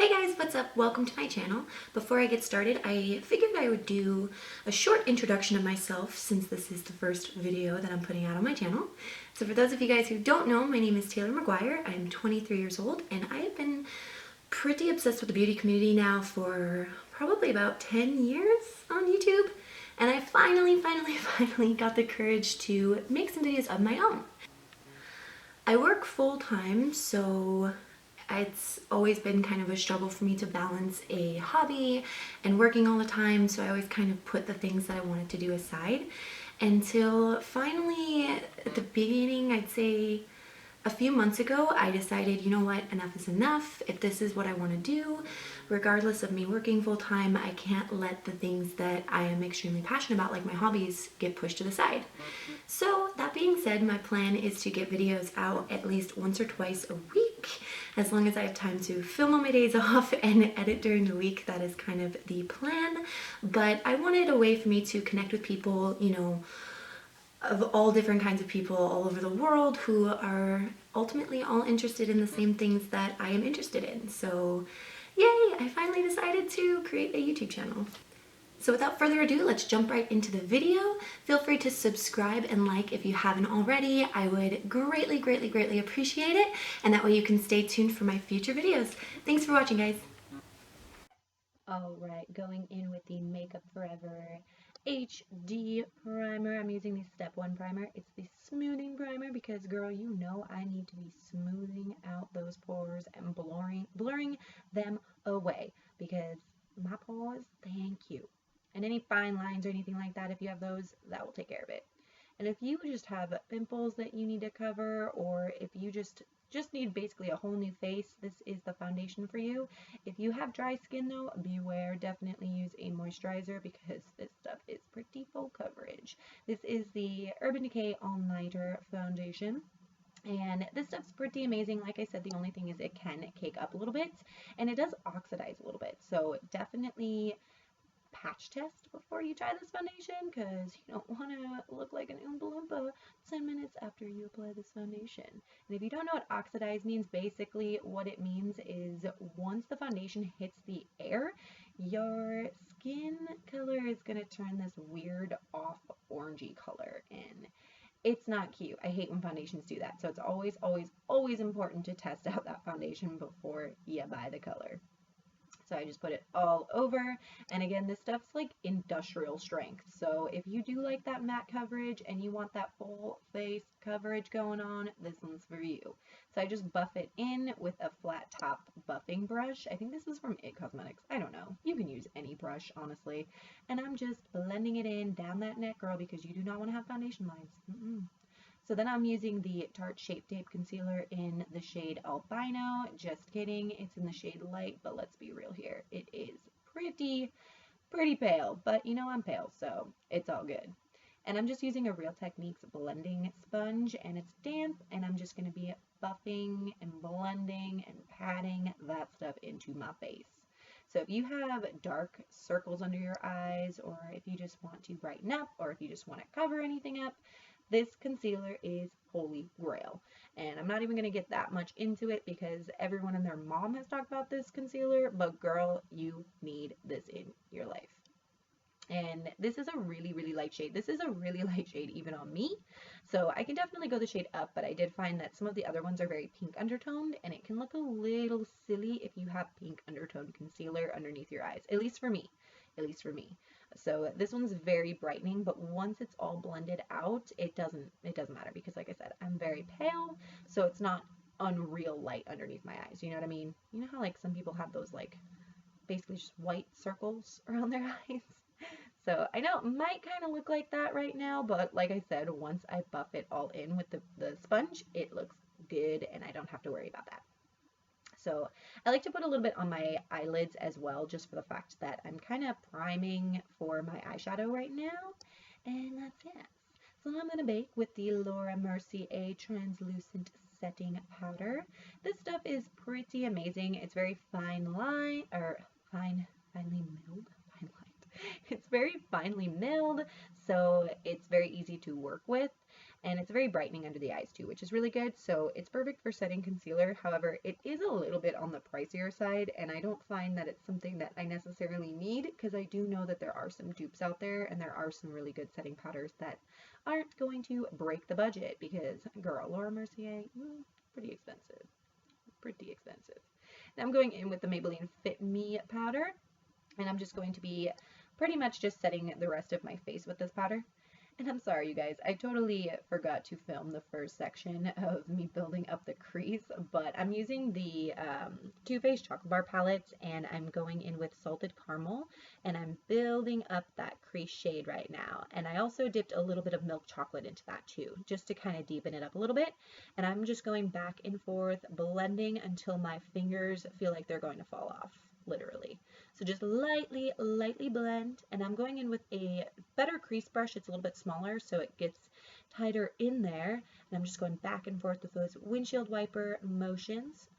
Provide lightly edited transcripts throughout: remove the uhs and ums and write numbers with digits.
Hey guys, what's up? Welcome to my channel. Before I get started, I figured I would do a short introduction of myself since this is the first video that I'm putting out on my channel. So for those of you guys who don't know, my name is Taylor McGuire. I'm 23 years old and I have been pretty obsessed with the beauty community now for probably about 10 years on YouTube. And I finally got the courage to make some videos of my own. I work full-time, so it's always been kind of a struggle for me to balance a hobby and working all the time, so I always kind of put the things that I wanted to do aside until finally at the beginning, I'd say a few months ago, I decided, you know what, enough is enough. If this is what I want to do, regardless of me working full time, I can't let the things that I am extremely passionate about, like my hobbies, get pushed to the side. So that being said, my plan is to get videos out at least once or twice a week, as long as I have time to film on my days off and edit during the week. That is kind of the plan. But I wanted a way for me to connect with people, you know, of all different kinds of people all over the world who are ultimately all interested in the same things that I am interested in. So yay, I finally decided to create a YouTube channel. So without further ado, let's jump right into the video. Feel free to subscribe and like if you haven't already. I would greatly appreciate it, and that way you can stay tuned for my future videos. Thanks for watching, guys. Alright, going in with the Makeup Forever HD primer. I'm using the Step 1 primer. It's the smoothing primer because, girl, you know I need to be smoothing out those pores and blurring them away because my pores, thank you. And any fine lines or anything like that, if you have those, that will take care of it. And if you just have pimples that you need to cover, or if you just need basically a whole new face, this is the foundation for you. If you have dry skin though, beware, definitely use a moisturizer because this stuff is pretty full coverage. This is the Urban Decay All Nighter Foundation. And this stuff's pretty amazing. Like I said, the only thing is it can cake up a little bit and it does oxidize a little bit. So definitely patch test before you try this foundation because you don't want to look like an Oompa Loompa 10 minutes after you apply this foundation. And if you don't know what oxidize means, basically what it means is once the foundation hits the air, your skin color is going to turn this weird off orangey color, and it's not cute. I hate when foundations do that. So it's always important to test out that foundation before you buy the color. So I just put it all over, and again, this stuff's like industrial strength. So if you do like that matte coverage and you want that full face coverage going on, this one's for you. So I just buff it in with a flat top buffing brush. I think this is from It Cosmetics. I don't know. You can use any brush, honestly. And I'm just blending it in down that neck, girl, because you do not want to have foundation lines. So then I'm using the Tarte Shape Tape Concealer in the shade Albino. Just kidding, it's in the shade Light, but let's be real here. It is pretty pale, but you know I'm pale, so it's all good. And I'm just using a Real Techniques blending sponge, and it's damp, and I'm just going to be buffing and blending and patting that stuff into my face. So if you have dark circles under your eyes, or if you just want to brighten up, or if you just want to cover anything up, this concealer is holy grail. And I'm not even going to get that much into it because everyone and their mom has talked about this concealer, but girl, you need this in your life. And this is a really light shade. This is a really light shade even on me. So I can definitely go the shade up, but I did find that some of the other ones are very pink undertoned, and it can look a little silly if you have pink undertoned concealer underneath your eyes, at least for me. So this one's very brightening, but once it's all blended out, it doesn't matter because, like I said, I'm very pale, so it's not unreal light underneath my eyes. You know what I mean? You know how like some people have those like basically just white circles around their eyes? So I know it might kind of look like that right now, but like I said, once I buff it all in with the sponge, it looks good and I don't have to worry about that. So I like to put a little bit on my eyelids as well, just for the fact that I'm kind of priming for my eyeshadow right now. And that's it. So I'm going to bake with the Laura Mercier Translucent Setting Powder. This stuff is pretty amazing. It's very fine line, or finely milled, fine lined. It's very finely milled, so it's very easy to work with, and it's very brightening under the eyes too, which is really good. So it's perfect for setting concealer. However, it is a little bit on the pricier side, and I don't find that it's something that I necessarily need, because I do know that there are some dupes out there, and there are some really good setting powders that aren't going to break the budget, because girl, Laura Mercier, pretty expensive. Pretty expensive. Now I'm going in with the Maybelline Fit Me powder, and I'm just going to be pretty much just setting the rest of my face with this powder. And I'm sorry, you guys, I totally forgot to film the first section of me building up the crease, but I'm using the Too Faced Chocolate Bar palettes, and I'm going in with Salted Caramel, and I'm building up that crease shade right now. And I also dipped a little bit of milk chocolate into that too, just to kind of deepen it up a little bit. And I'm just going back and forth, blending until my fingers feel like they're going to fall off, literally. So just lightly blend, and I'm going in with a better crease brush. It's a little bit smaller, so it gets tighter in there. And I'm just going back and forth with those windshield wiper motions,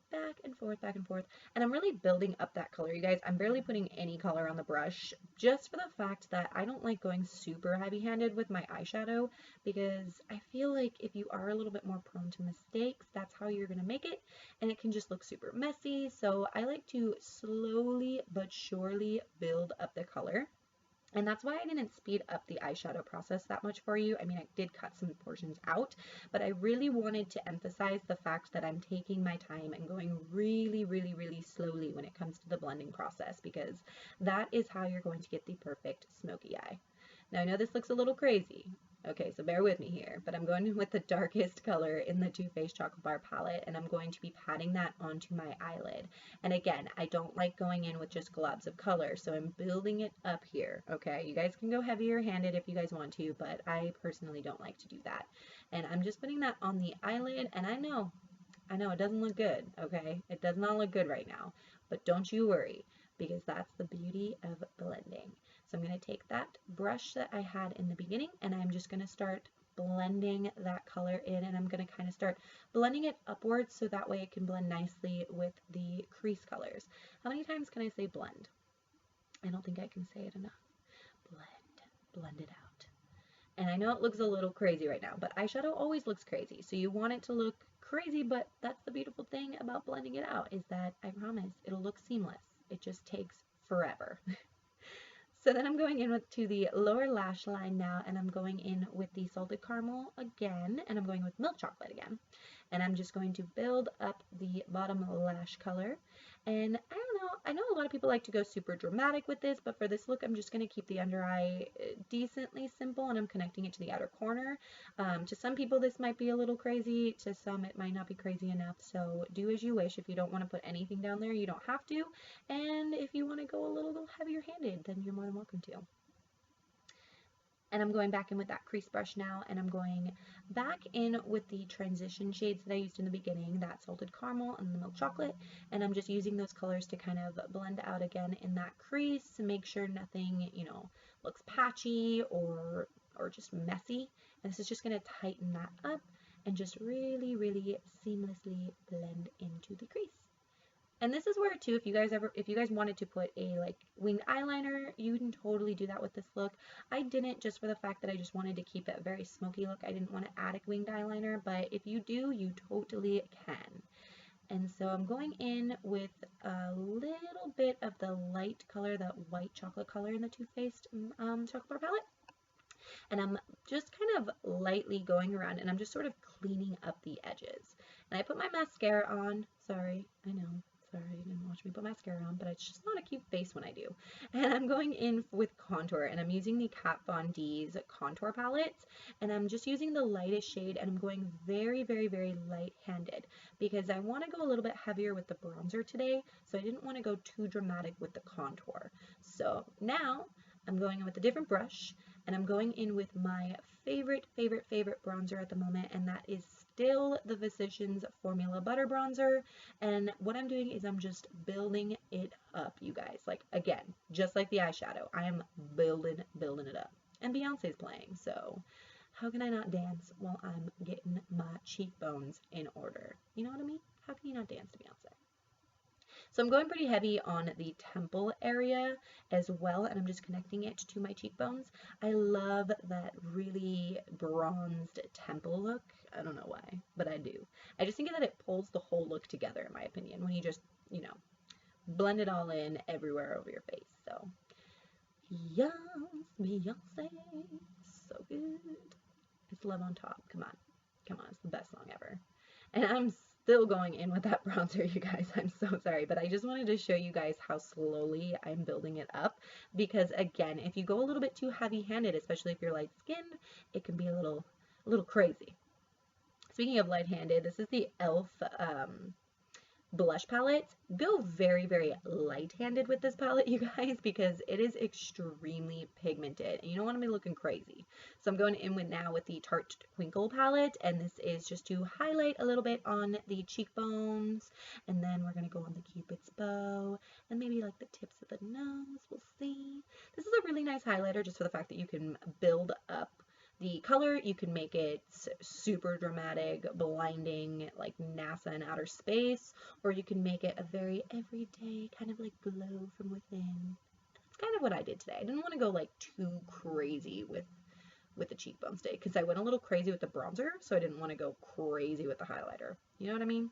back and forth, and I'm really building up that color, you guys. I'm barely putting any color on the brush, just for the fact that I don't like going super heavy-handed with my eyeshadow, because I feel like if you are a little bit more prone to mistakes, that's how you're gonna make it, and it can just look super messy. So I like to slowly but surely build up the color. And that's why I didn't speed up the eyeshadow process that much for you. I mean, I did cut some portions out, but I really wanted to emphasize the fact that I'm taking my time and going really slowly when it comes to the blending process, because that is how you're going to get the perfect smoky eye. Now, I know this looks a little crazy. Okay, so bear with me here, but I'm going in with the darkest color in the Too Faced Chocolate Bar palette, and I'm going to be patting that onto my eyelid. And again, I don't like going in with just globs of color, so I'm building it up here, okay? You guys can go heavier handed if you guys want to, but I personally don't like to do that. And I'm just putting that on the eyelid, and I know it doesn't look good, okay? It does not look good right now, but don't you worry, because that's the beauty of blending. So I'm going to take that brush that I had in the beginning, and I'm just going to start blending that color in, and I'm going to kind of start blending it upwards so that way it can blend nicely with the crease colors. How many times can I say blend? I don't think I can say it enough. Blend it out. And I know it looks a little crazy right now, but eyeshadow always looks crazy. So you want it to look crazy, but that's the beautiful thing about blending it out, is that I promise it'll look seamless. It just takes forever. So then I'm going in to the lower lash line now, and I'm going in with the Salted Caramel again, and I'm going with Milk Chocolate again. And I'm just going to build up the bottom lash color. And I don't know, I know a lot of people like to go super dramatic with this, but for this look, I'm just going to keep the under eye decently simple, and I'm connecting it to the outer corner. To some people, this might be a little crazy. To some, it might not be crazy enough. So do as you wish. If you don't want to put anything down there, you don't have to. And if you want to go a little heavier handed, then you're more than welcome to. And I'm going back in with that crease brush now, and I'm going back in with the transition shades that I used in the beginning, that Salted Caramel and the Milk Chocolate, and I'm just using those colors to kind of blend out again in that crease to make sure nothing, you know, looks patchy or just messy. And this is just going to tighten that up and just really seamlessly blend into the crease. And this is where too, if you guys wanted to put a like winged eyeliner, you can totally do that with this look. I didn't, just for the fact that I just wanted to keep it a very smoky look. I didn't want to add a winged eyeliner, but if you do, you totally can. And so I'm going in with a little bit of the light color, that white chocolate color in the Too Faced Chocolate Bar palette. And I'm just kind of lightly going around, and I'm just sort of cleaning up the edges. And I put my mascara on. Sorry, I know. Sorry, you didn't watch me put mascara on, but it's just not a cute face when I do. And I'm going in with contour, and I'm using the Kat Von D's contour palettes, and I'm just using the lightest shade, and I'm going very light-handed, because I want to go a little bit heavier with the bronzer today, so I didn't want to go too dramatic with the contour. So now I'm going in with a different brush, and I'm going in with my favorite bronzer at the moment, and that is still the Physicians Formula Butter Bronzer. And what I'm doing is I'm just building it up, you guys. Like, again, just like the eyeshadow, I am building it up. And Beyonce's playing, so how can I not dance while I'm getting my cheekbones in order? You know what I mean? How can you not dance to Beyonce? So I'm going pretty heavy on the temple area as well, and I'm just connecting it to my cheekbones. I love that really bronzed temple look. I don't know why, but I do. I just think that it pulls the whole look together, in my opinion, when you just, you know, blend it all in everywhere over your face. So, yes, Beyonce, so good. It's Love on Top. Come on. Come on, it's the best song ever. And I'm still going in with that bronzer, you guys. I'm so sorry, but I just wanted to show you guys how slowly I'm building it up, because again, if you go a little bit too heavy-handed, especially if you're light-skinned, it can be a little crazy. Speaking of light-handed, this is the e.l.f. Blush palette. Go very, very light-handed with this palette, you guys, because it is extremely pigmented and you don't want to be looking crazy. So I'm going in with now with the Tarte Twinkle palette, and this is just to highlight a little bit on the cheekbones, and then we're going to go on the Cupid's bow and maybe like the tips of the nose. We'll see. This is a really nice highlighter just for the fact that you can build up the color. You can make it super dramatic, blinding, like NASA in outer space, or you can make it a very everyday kind of like glow from within. That's kind of what I did today. I didn't want to go like too crazy with the cheekbones today, because I went a little crazy with the bronzer, so I didn't want to go crazy with the highlighter. You know what I mean?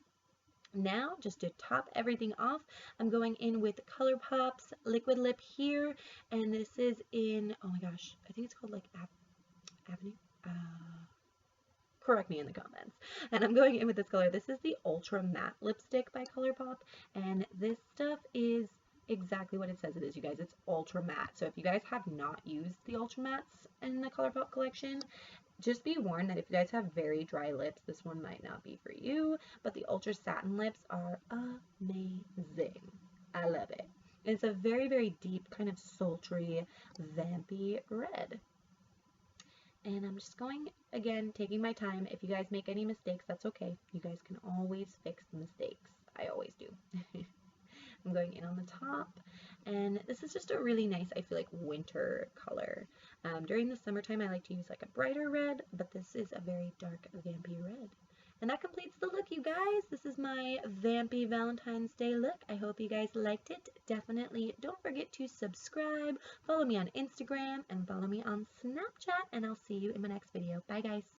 Now, just to top everything off, I'm going in with ColourPop's Liquid Lip here, and this is in, oh my gosh, I think it's called like Avenue? Correct me in the comments. And I'm going in with this color. This is the Ultra Matte Lipstick by ColourPop, and this stuff is exactly what it says it is, you guys. It's ultra matte. So if you guys have not used the ultra mattes in the ColourPop collection, just be warned that if you guys have very dry lips, this one might not be for you, but the Ultra Satin lips are amazing. I love it. It's a very, very deep, kind of sultry, vampy red. And I'm just going, again, taking my time. If you guys make any mistakes, that's okay. You guys can always fix the mistakes. I always do. I'm going in on the top, and this is just a really nice, I feel like, winter color. During the summertime, I like to use like a brighter red, but this is a very dark, vampy red. And that completes the look, you guys. This is my vampy Valentine's Day look. I hope you guys liked it. Definitely don't forget to subscribe, follow me on Instagram, and follow me on Snapchat, and I'll see you in my next video. Bye, guys.